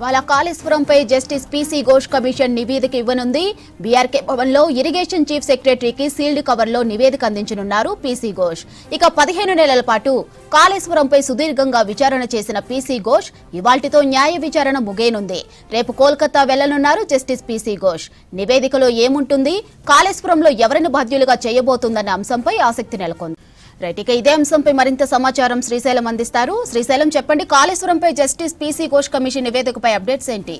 ఇవాళ కాళేశ్వరంపై justice PC Ghosh commission నివేదిక ఇవ్వనుంది. BRK భవన్లో ఇరిగేషన్ చీఫ్ సెక్రటరీకి సీల్డ్ కవర్లో నివేదిక అందించనున్నారు పీసీ ఘోష్. ఇక 15 నెలల పాటు కాళేశ్వరంపై సుదీర్ఘంగా విచారణ చేసిన పీసీ ఘోష్ ఇవాల్టితో న్యాయ విచారణ ముగియనుంది. రేపు కోల్కతా వెళ్లనున్నారు జస్టిస్ పీసీ ఘోష్. నివేదికలో ఏముంటుంది, కాళేశ్వరంలో ఎవరిని బాధ్యులుగా చేయబోతుందన్న అంశంపై ఆసక్తి నెలకొంది. రైట్, ఇక ఇదే అంశంపై మరింత సమాచారం శ్రీశైలం అందిస్తారు. శ్రీశైలం, చెప్పండి, కాళేశ్వరంపై జస్టిస్ పీసీ ఘోష్ కమిషన్ నివేదికపై అప్డేట్స్ ఏంటి?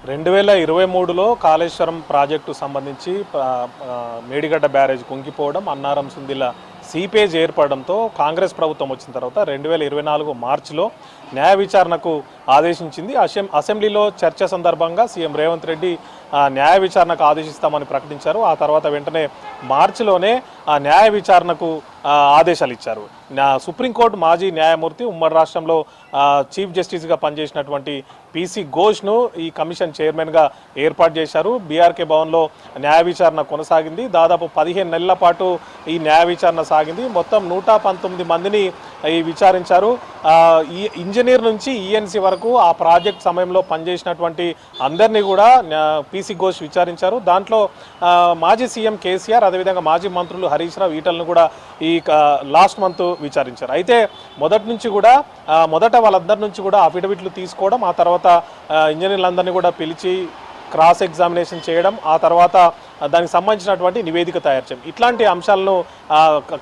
2023లో కాళేశ్వరం ప్రాజెక్టు సంబంధించి మేడిగడ్డ బ్యారేజ్ కుంగిపోవడం, అన్నారం సుందిల సీపేజ్ ఏర్పడడంతో కాంగ్రెస్ ప్రభుత్వం వచ్చిన తర్వాత 2024 మార్చిలో న్యాయ విచారణకు ఆదేశించింది. అసెంబ్లీలో చర్చ సందర్భంగా సీఎం రేవంత్ రెడ్డి న్యాయ విచారణకు ఆదేశిస్తామని ప్రకటించారు. ఆ తర్వాత వెంటనే మార్చిలోనే న్యాయ విచారణకు ఆదేశాలు ఇచ్చారు. సుప్రీంకోర్టు మాజీ న్యాయమూర్తి, ఉమ్మడి రాష్ట్రంలో చీఫ్ జస్టిస్గా పనిచేసినటువంటి పీసీ ఘోష్ను ఈ కమిషన్ చైర్మన్గా ఏర్పాటు చేశారు. బీఆర్కే భవన్లో న్యాయ విచారణ కొనసాగింది. దాదాపు 15 నెలల పాటు ఈ న్యాయ విచారణ సాగింది. మొత్తం 119 మందిని విచారించారు. ఈ ఇంజనీర్ నుంచి ఈఎన్సీ వరకు ఆ ప్రాజెక్ట్ సమయంలో పనిచేసినటువంటి అందరినీ కూడా పీసీ ఘోష్ విచారించారు. దాంట్లో మాజీ సీఎం కేసీఆర్, అదేవిధంగా మాజీ మంత్రులు హరీష్ రావు, ఈటలను కూడా ఈ లాస్ట్ మంత్ విచారించారు. అయితే మొదట వాళ్ళందరి నుంచి కూడా అఫిడవిట్లు తీసుకోవడం, ఆ తర్వాత ఇంజనీర్లందరినీ కూడా పిలిచి క్రాస్ ఎగ్జామినేషన్ చేయడం, ఆ తర్వాత దానికి సంబంధించినటువంటి నివేదిక తయారు చేయడం, ఇట్లాంటి అంశాలను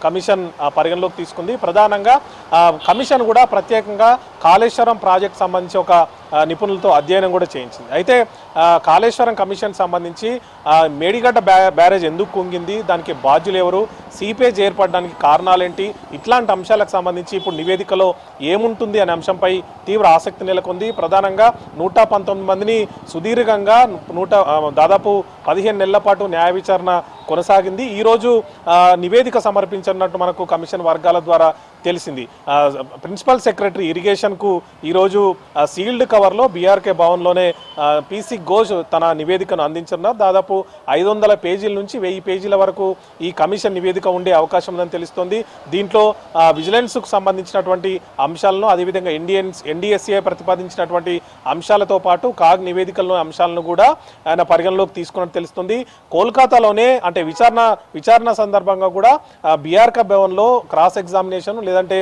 కమిషన్ పరిగణలోకి తీసుకుంది. ప్రధానంగా కమిషన్ కూడా ప్రత్యేకంగా కాళేశ్వరం ప్రాజెక్ట్ సంబంధించి ఒక నిపుణులతో అధ్యయనం కూడా చేయించింది. అయితే కాళేశ్వరం కమిషన్ సంబంధించి మేడిగడ్డ బ్యారేజ్ ఎందుకు కుంగింది, దానికి బాధ్యులు ఎవరు, సీపేజ్ ఏర్పడడానికి కారణాలేంటి, ఇట్లాంటి అంశాలకు సంబంధించి ఇప్పుడు నివేదికలో ఏముంటుంది అనే అంశంపై తీవ్ర ఆసక్తి నెలకొంది. ప్రధానంగా 119 మందిని సుదీర్ఘంగా దాదాపు 15 నెలల పాటు న్యాయ విచారణ కొనసాగింది. ఈరోజు నివేదిక సమర్పించనున్నట్టు మనకు కమిషన్ వర్గాల ద్వారా తెలిసింది. ప్రిన్సిపల్ సెక్రటరీ ఇరిగేషన్కు ఈరోజు సీల్డ్ కవర్లో బీఆర్కే భవన్లోనే పీసీ ఘోష్ తన నివేదికను అందించనున్నారు. దాదాపు 500 పేజీల నుంచి 1000 పేజీల వరకు ఈ కమిషన్ నివేదిక ఉండే అవకాశం ఉందని తెలుస్తోంది. దీంట్లో విజిలెన్స్కు సంబంధించినటువంటి అంశాలను, అదేవిధంగా ఎన్డీఎస్ఏ ప్రతిపాదించినటువంటి అంశాలతో పాటు కాగ్ నివేదికల్లోని అంశాలను కూడా ఆయన పరిగణలోకి తీసుకున్నట్టు తెలుస్తుంది. కోల్కతాలోనే అంటే విచారణ సందర్భంగా కూడా బీఆర్కే భవన్లో క్రాస్ ఎగ్జామినేషన్ లేదంటే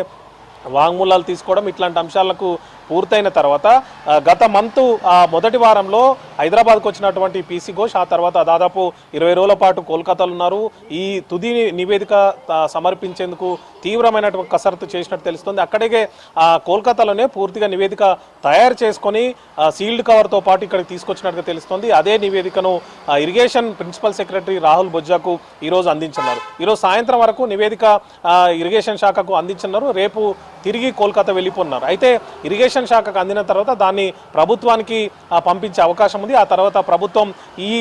వాంగ్మూలాలు తీసుకోవడం, ఇట్లాంటి అంశాలకు పూర్తయిన తర్వాత గత మంత్ మొదటి వారంలో హైదరాబాద్కు వచ్చినటువంటి పీసీ ఘోష్ ఆ తర్వాత దాదాపు 20 రోజుల పాటు కోల్కతాలో ఉన్నారు. ఈ తుది నివేదిక సమర్పించేందుకు తీవ్రమైనటువంటి కసరత్తు చేసినట్టు తెలుస్తుంది. అక్కడికే కోల్కతాలోనే పూర్తిగా నివేదిక తయారు చేసుకొని సీల్డ్ కవర్తో పాటు ఇక్కడికి తీసుకొచ్చినట్టుగా తెలుస్తుంది. అదే నివేదికను ఇరిగేషన్ ప్రిన్సిపల్ సెక్రటరీ రాహుల్ బొజ్జాకు ఈరోజు అందించున్నారు. ఈరోజు సాయంత్రం వరకు నివేదిక ఇరిగేషన్ శాఖకు అందించున్నారు. రేపు తిరిగి కోల్కతా వెళ్ళిపోతున్నారు. అయితే ఇరిగేషన్ శాఖకు అందిన తర్వాత దాన్ని ప్రభుత్వానికి పంపించే అవకాశం ఉంది. ఆ తర్వాత ప్రభుత్వం ఈ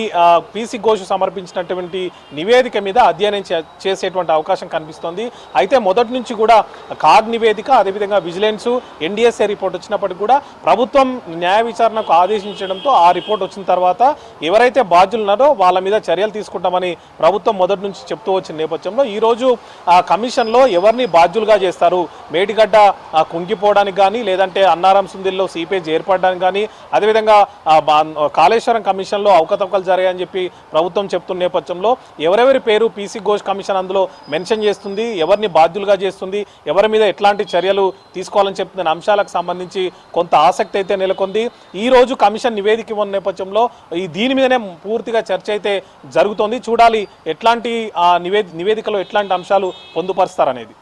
పీసీ ఘోష్ సమర్పించినటువంటి నివేదిక మీద అధ్యయనం చేసేటువంటి అవకాశం కనిపిస్తోంది. అయితే మొదటి నుంచి కూడా కాగ్ నివేదిక, అదేవిధంగా విజిలెన్స్, ఎన్డీఎస్ఏ రిపోర్ట్ వచ్చినప్పటికీ కూడా ప్రభుత్వం న్యాయ విచారణకు ఆదేశించడంతో ఆ రిపోర్ట్ వచ్చిన తర్వాత ఎవరైతే బాధ్యులు ఉన్నారో వాళ్ళ మీద చర్యలు తీసుకుంటామని ప్రభుత్వం మొదటి నుంచి చెప్తూ వచ్చిన నేపథ్యంలో ఈరోజు కమిషన్లో ఎవరిని బాధ్యులుగా చేస్తారు, మేడిగడ్డ కుంగిపోవడానికి కానీ లేదంటే అన్నారం సుందిల్లో సీపేజ్ ఏర్పడడానికి కానీ, అదేవిధంగా కాళేశ్వరం కమిషన్లో అవకతవకలు జరిగాయని చెప్పి ప్రభుత్వం చెప్తున్న నేపథ్యంలో ఎవరెవరి పేరు పీసీ ఘోష్ కమిషన్ అందులో మెన్షన్ చేస్తుంది, ఎవరిని బాధ్యులుగా చేస్తుంది, ఎవరి మీద ఎట్లాంటి చర్యలు తీసుకోవాలని చెప్తున్న అంశాలకు సంబంధించి కొంత ఆసక్తి అయితే నెలకొంది. ఈ రోజు కమిషన్ నివేదిక ఇవ్వని నేపథ్యంలో దీని మీదనే పూర్తిగా చర్చ అయితే జరుగుతోంది. చూడాలి ఎట్లాంటి నివేదికలో ఎట్లాంటి అంశాలు పొందుపరుస్తారనేది.